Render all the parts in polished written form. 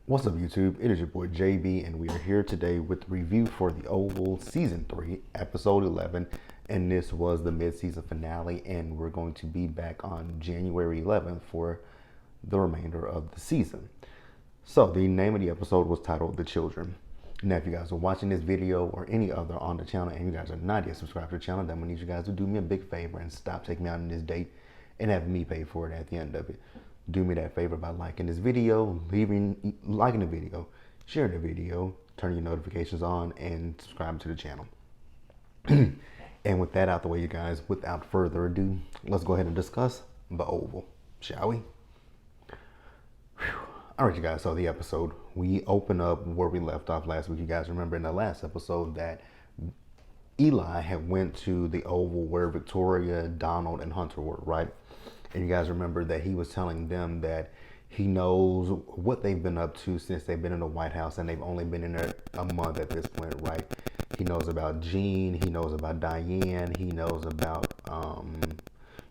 What's up, YouTube? It is your boy JB, and we are here today with the review for The Oval Season 3, Episode 11. And this was the mid-season finale, and we're going to be back on January 11th for the remainder of the season. So, the name of the episode was titled The Children. Now, if you guys are watching this video or any other on the channel and you guys are not yet subscribed to the channel, then I'm going to need you guys to do me a big favor and stop taking me out on this date and have me pay for it at the end of it. Do me that favor by liking this video, liking the video, sharing the video, turning your notifications on, and subscribing to the channel. And with that out the way, you guys, without further ado, let's go ahead and discuss the Oval, shall we? All right, you guys, so the episode, we open up where we left off last week. You guys remember in the last episode that Eli had went to the Oval where Victoria, Donald, and Hunter were, right? And you guys remember that he was telling them that he knows what they've been up to since they've been in the White House, and they've only been in there a month at this point, right? He knows about Jean, he knows about Diane, he knows about,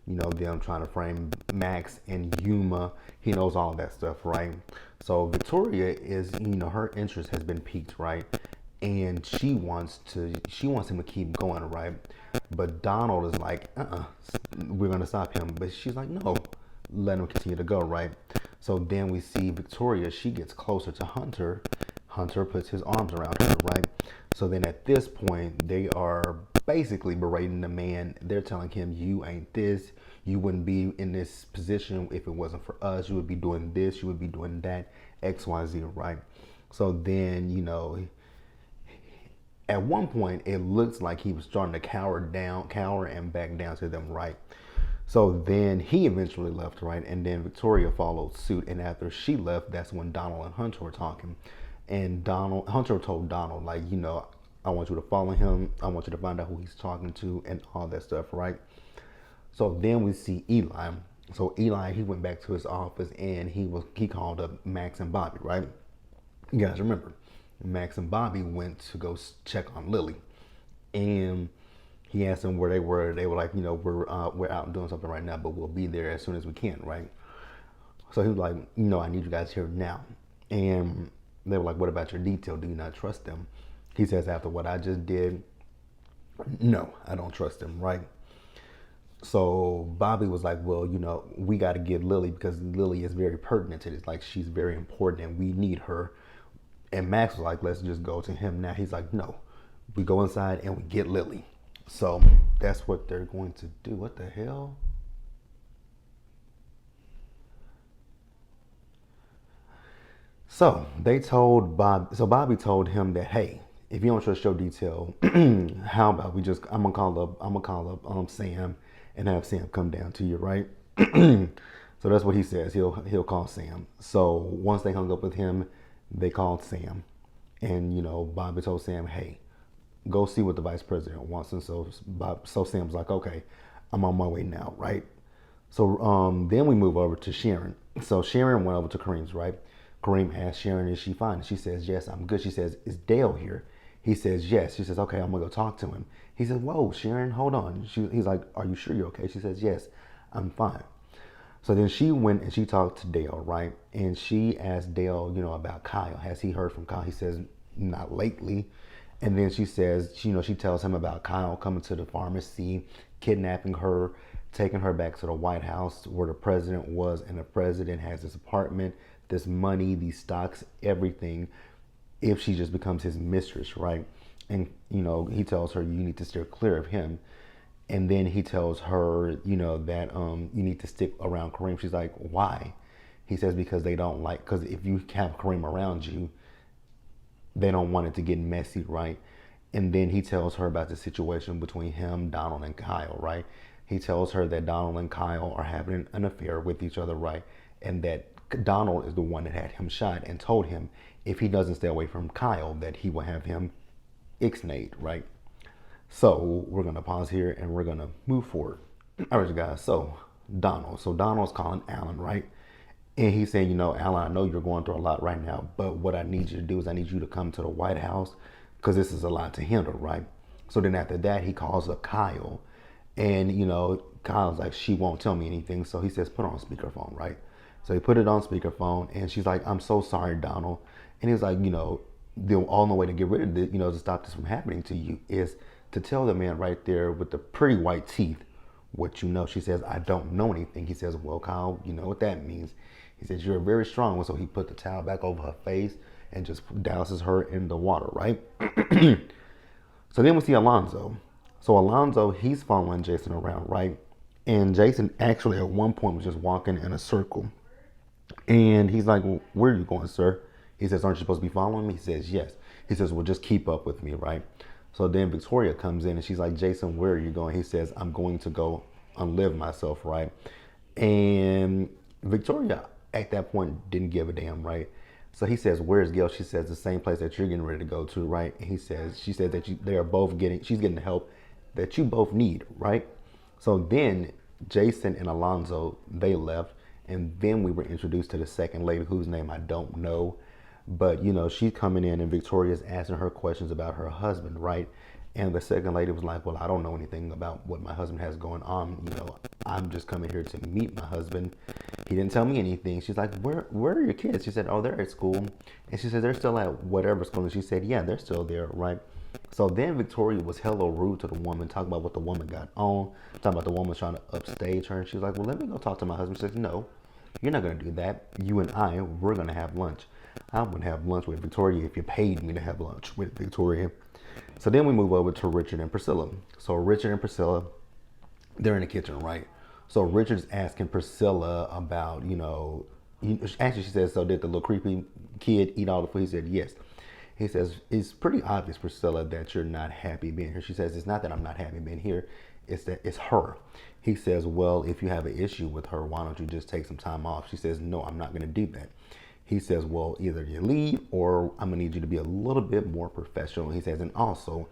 them trying to frame Max and Yuma. He knows all that stuff, right? So Victoria is, her interest has been piqued, right? And she wants him to keep going, right? But Donald is like, we're gonna stop him. But she's like, no, let him continue to go, right? So then we see Victoria, she gets closer to Hunter. Hunter puts his arms around her, right? So then at this point, they are basically berating the man. They're telling him, you ain't this. You wouldn't be in this position if it wasn't for us. You would be doing this. You would be doing that, X, Y, Z, right? So then, at one point, it looks like he was starting to cower and back down to them, right? So then he eventually left, right? And then Victoria followed suit. And after she left, that's when Donald and Hunter were talking. And Hunter told Donald, like, I want you to follow him. I want you to find out who he's talking to and all that stuff, right? So then we see Eli. So Eli, he went back to his office and he called up Max and Bobby, right? You guys remember, Max and Bobby went to go check on Lily, and he asked them where they were. They were like, we're out doing something right now, but we'll be there as soon as we can, right? So he was like, I need you guys here now. And they were like, what about your detail? Do you not trust them? He says, after what I just did, no, I don't trust them, right? So Bobby was like, well, we got to get Lily because Lily is very pertinent to this. Like, she's very important and we need her. And Max was like, let's just go to him now. He's like, no, we go inside and we get Lily. So that's what they're going to do. What the hell? So Bobby told him that, hey, if you don't trust your detail, how about I'm gonna call up Sam and have Sam come down to you, right? So that's what he says. He'll call Sam. So once they hung up with him, they called Sam, and Bobby told Sam, hey, go see what the vice president wants. And so Sam's like, okay, I'm on my way now, right? So then we move over to Sharon. So Sharon went over to Kareem's, right? Kareem asked Sharon, is she fine? And she says, yes, I'm good. She says, is Dale here? He says, yes. She says, okay, I'm gonna go talk to him. He says, whoa, Sharon, hold on. He's like, are you sure you're okay? She says, yes, I'm fine. So then she went and she talked to Dale, right? And she asked Dale, about Kyle. Has he heard from Kyle? He says, not lately. And then she says, she tells him about Kyle coming to the pharmacy, kidnapping her, taking her back to the White House where the president was, and the president has this apartment, this money, these stocks, everything, if she just becomes his mistress, right? And, he tells her, you need to steer clear of him. And then he tells her, that you need to stick around Kareem. She's like, why? He says, because because if you have Kareem around you, they don't want it to get messy, right? And then he tells her about the situation between him, Donald, and Kyle, right? He tells her that Donald and Kyle are having an affair with each other, right? And that Donald is the one that had him shot and told him if he doesn't stay away from Kyle, that he will have him ixnayed, right? So we're going to pause here and we're going to move forward. All right, you guys. So Donald's calling Alan, right? And he's saying, Alan, I know you're going through a lot right now, but what I need you to do is I need you to come to the White House because this is a lot to handle, right? So then after that, he calls up Kyle, and, Kyle's like, she won't tell me anything. So he says, put on speakerphone, right? So he put it on speakerphone, and she's like, "I'm so sorry, Donald." And he's like, the only way to get rid of it, to stop this from happening to you is to tell the man right there with the pretty white teeth what you know. She says, "I don't know anything." He says, "Well, Kyle, you know what that means." He says, "You're a very strong one." So he put the towel back over her face and just douses her in the water, right? So then we see Alonzo. So Alonzo, he's following Jason around, right? And Jason actually at one point was just walking in a circle. And he's like, "Well, where are you going, sir?" He says, "Aren't you supposed to be following me?" He says, "Yes." He says, "Well, just keep up with me, right?" So then Victoria comes in and she's like, "Jason, where are you going?" He says, "I'm going to go unlive myself," right? And Victoria at that point didn't give a damn, right? So he says, "Where's Gail?" She says, "The same place that you're getting ready to go to," right? And she said that they are both she's getting the help that you both need, right? So then Jason and Alonzo, they left. And then we were introduced to the second lady, whose name I don't know. But, she's coming in and Victoria's asking her questions about her husband, right? And the second lady was like, "Well, I don't know anything about what my husband has going on. I'm just coming here to meet my husband. He didn't tell me anything." She's like, where are your kids?" She said, "Oh, they're at school." And she said, "They're still at whatever school." And she said, "Yeah, they're still there," right? So then Victoria was hella rude to the woman, talking about what the woman got on, talking about the woman trying to upstage her. And she was like, "Well, let me go talk to my husband." She says, "No, you're not going to do that. You and we're going to have lunch. I wouldn't have lunch with Victoria if you paid me to have lunch with Victoria." So then we move over to Richard and Priscilla. So Richard and Priscilla, they're in the kitchen, right? So Richard's asking Priscilla about, actually she says, "So did the little creepy kid eat all the food?" He said, "Yes." He says, "It's pretty obvious, Priscilla, that you're not happy being here." She says, "It's not that I'm not happy being here. It's that it's her." He says, "Well, if you have an issue with her, why don't you just take some time off?" She says, "No, I'm not going to do that." He says, "Well, either you leave or I'm going to need you to be a little bit more professional." He says, "And also,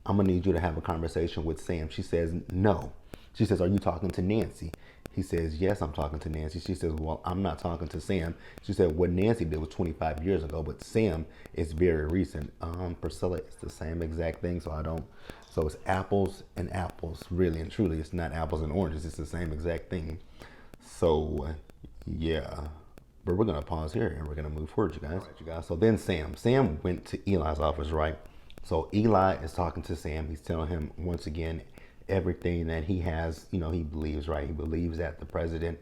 I'm going to need you to have a conversation with Sam." She says, "No." She says, "Are you talking to Nancy?" He says, "Yes, I'm talking to Nancy." She says, "Well, I'm not talking to Sam." She said, "What Nancy did was 25 years ago, but Sam is very recent." Priscilla, it's the same exact thing, so it's apples and apples, really and truly. It's not apples and oranges, it's the same exact thing. So, yeah. But we're going to pause here and we're going to move forward, you guys. All right, you guys. So then Sam went to Eli's office, right? So Eli is talking to Sam. He's telling him once again everything that he has, he believes, right? He believes that the president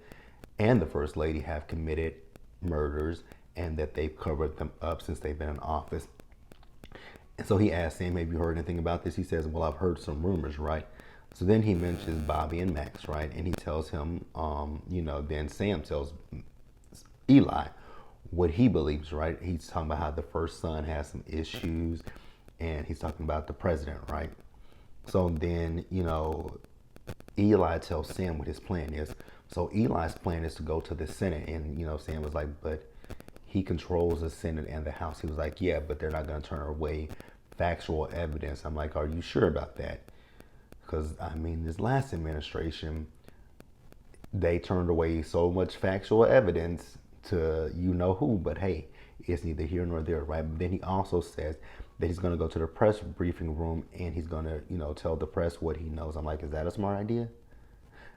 and the first lady have committed murders and that they've covered them up since they've been in office. And so he asked Sam, "Have you heard anything about this?" He says, "Well, I've heard some rumors," right? So then he mentions Bobby and Max, right? And he tells him, then Sam tells Eli what he believes, right? He's talking about how the first son has some issues and he's talking about the president, right? So then, Eli tells Sam what his plan is. So Eli's plan is to go to the Senate, and Sam was like, "But he controls the Senate and the House." He was like, "Yeah, but they're not going to turn away factual evidence." I'm like, "Are you sure about that?" Because this last administration, they turned away so much factual evidence to who, but hey, it's neither here nor there, right? But then he also says that he's going to go to the press briefing room and he's going to, tell the press what he knows. I'm like, is that a smart idea?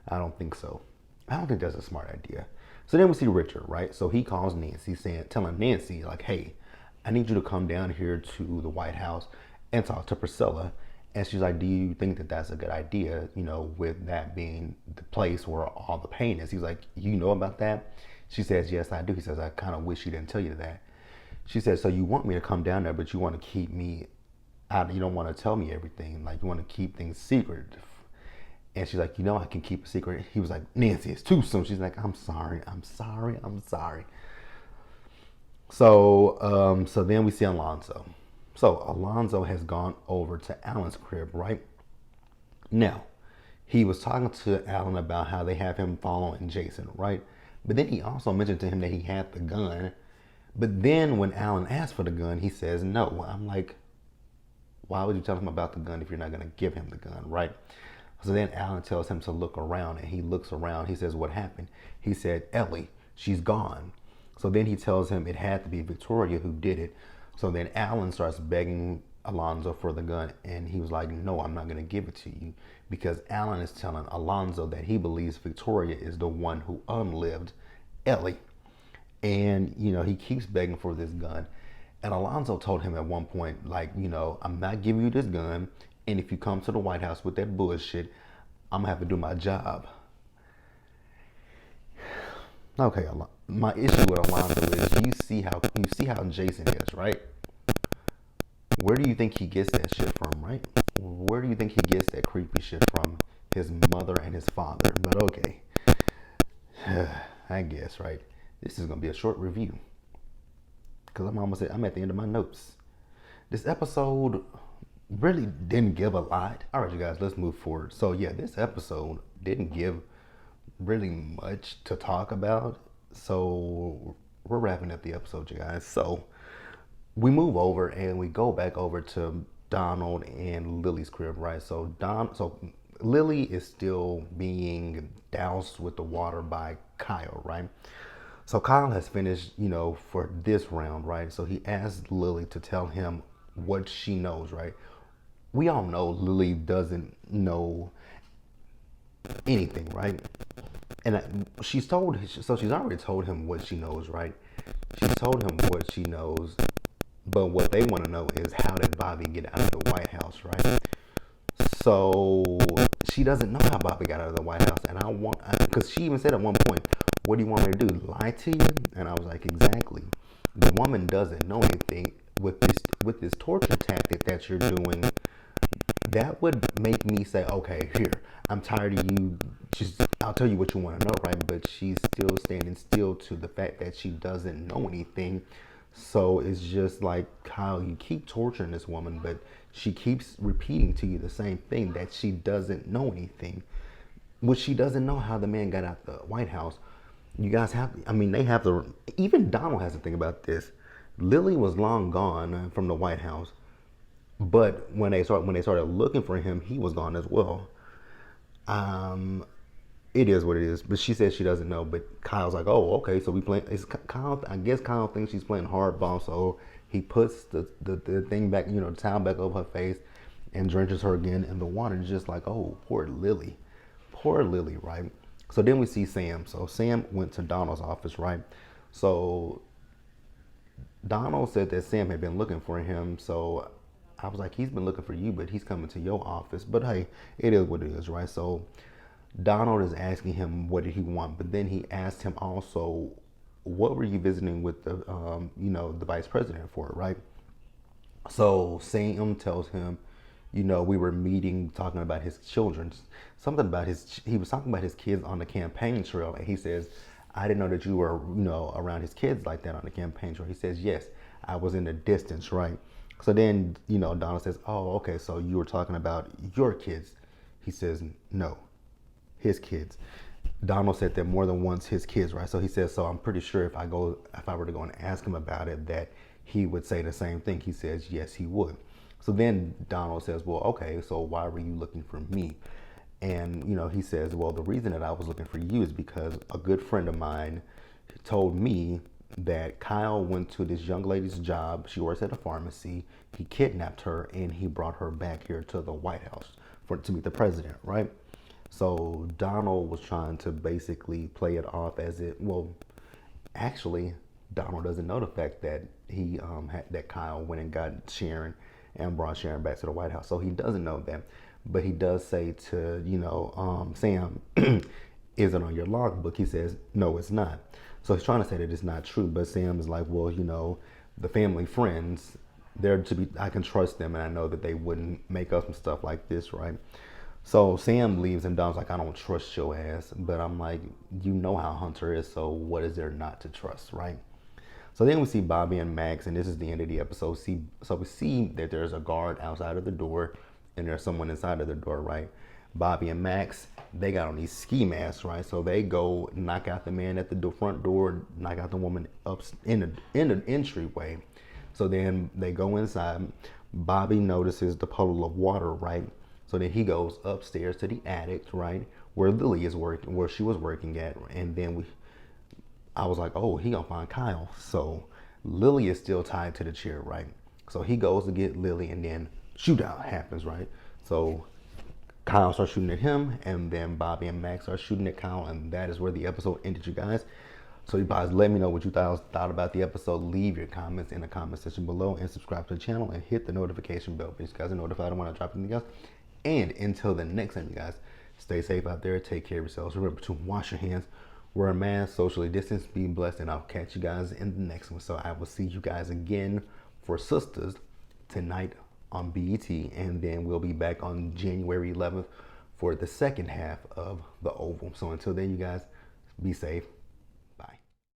I don't think so. I don't think that's a smart idea. So then we see Richard, right? So he calls Nancy, telling Nancy, like, "Hey, I need you to come down here to the White House and talk to Priscilla." And she's like, "Do you think that that's a good idea, with that being the place where all the pain is?" He's like, "You know about that?" She says, "Yes, I do." He says, "I kind of wish she didn't tell you that." She says, "So you want me to come down there, but you want to keep me out. You don't want to tell me everything. Like, you want to keep things secret." And she's like, "I can keep a secret." He was like, "Nancy, it's too soon." She's like, "I'm sorry. I'm sorry. I'm sorry." So then we see Alonzo. So Alonzo has gone over to Alan's crib, right? Now, he was talking to Alan about how they have him following Jason, right? But then he also mentioned to him that he had the gun. But then when Alan asked for the gun, he says no. I'm like, why would you tell him about the gun if you're not going to give him the gun, right? So then Alan tells him to look around, and he looks around. He says, "What happened?" He said, "Ellie, she's gone." So then he tells him it had to be Victoria who did it. So then Alan starts begging Alonzo for the gun, and he was like, "No, I'm not going to give it to you," because Alan is telling Alonzo that he believes Victoria is the one who unlived Ellie. And, he keeps begging for this gun. And Alonzo told him at one point, like, I'm not giving you this gun. And if you come to the White House with that bullshit, I'm gonna have to do my job. Okay, my issue with Alonzo is you see how Jason is, right? Where do you think he gets that shit from, right? Where do you think he gets that creepy shit from? His mother and his father. But okay, I guess, right? This is gonna be a short review because I'm at the end of my notes. This episode really didn't give a lot. All right, you guys, let's move forward. So yeah, this episode didn't give really much to talk about. So we're wrapping up the episode, you guys. So we move over and we go back over to Donald and Lily's crib, right? So Lily is still being doused with the water by Kyle, right? So Kyle has finished, for this round, right? So he asked Lily to tell him what she knows, right? We all know Lily doesn't know anything, right? And she's already told him what she knows, right? She's told him what she knows, but what they want to know is how did Bobby get out of the White House, right? So she doesn't know how Bobby got out of the White House, and because she even said at one point, "What do you want me to do? Lie to you?" And I was like, "Exactly. The woman doesn't know anything with this torture tactic that you're doing. That would make me say, okay, here, I'm tired of you. Just, I'll tell you what you want to know, right?" But she's still standing still to the fact that she doesn't know anything. So it's just like, Kyle, you keep torturing this woman, but she keeps repeating to you the same thing, that she doesn't know anything. Which she doesn't know how the man got out the White House. You guys they have to, even Donald has to think about this. Lily was long gone from the White House. But when they started looking for him, he was gone as well. Um, it is what it is. But she says she doesn't know. But Kyle's like, oh, okay. So we play. It's Kyle. I guess Kyle thinks she's playing hardball. So he puts the thing back, the towel back over her face, and drenches her again in the water. And just like, oh, poor Lily, right? So then we see Sam. So Sam went to Donald's office, right? So Donald said that Sam had been looking for him. So I was like, he's been looking for you, but he's coming to your office. But hey, it is what it is, right? So Donald is asking him what did he want, but then he asked him also, what were you visiting with the vice president for, right? So Sam tells him, we were meeting, talking about his children, he was talking about his kids on the campaign trail. And he says, I didn't know that you were, around his kids like that on the campaign trail. He says, yes, I was in the distance, right? So then, Donald says, oh, okay, so you were talking about your kids. He says, no, his kids. Donald said that more than once, his kids, right? So he says, so I'm pretty sure if I were to go and ask him about it, that he would say the same thing. He says, yes, he would. So then Donald says, well, okay, so why were you looking for me? And, he says, well, the reason that I was looking for you is because a good friend of mine told me that Kyle went to this young lady's job. She works at a pharmacy. He kidnapped her and he brought her back here to the White House to meet the president, right? So Donald was trying to basically play it off as actually, Donald doesn't know the fact that that Kyle went and got Sharon and brought Sharon back to the White House. So he doesn't know that, but he does say to Sam, is it on your logbook? He says, no, it's not. So he's trying to say that it's not true, but Sam is like, well, the family friends, I can trust them, and I know that they wouldn't make up some stuff like this, right? So Sam leaves, and Don's like, I don't trust your ass. But I'm like, you know how Hunter is, so what is there not to trust, right? So then we see Bobby and Max, and this is the end of the episode. So we see that there's a guard outside of the door, and there's someone inside of the door, right? Bobby and Max, they got on these ski masks, right? So they go knock out the man at the front door, knock out the woman up in the entryway. So then they go inside. Bobby notices the puddle of water, right? So then he goes upstairs to the attic, right, where Lily is working, where she was working at. And then I was like, oh, he gonna find Kyle. So Lily is still tied to the chair, right? So he goes to get Lily, and then shootout happens, right? So Kyle starts shooting at him, and then Bobby and Max are shooting at Kyle, and that is where the episode ended, you guys. So you guys let me know what you thought about the episode. Leave your comments in the comment section below and subscribe to the channel and hit the notification bell because you guys are notified when I drop anything else. And until the next time, you guys, stay safe out there. Take care of yourselves. Remember to wash your hands, wear a mask, socially distance, be blessed, and I'll catch you guys in the next one. So I will see you guys again for Sisters tonight on BET, and then we'll be back on January 11th for the second half of The Oval. So until then, you guys, be safe.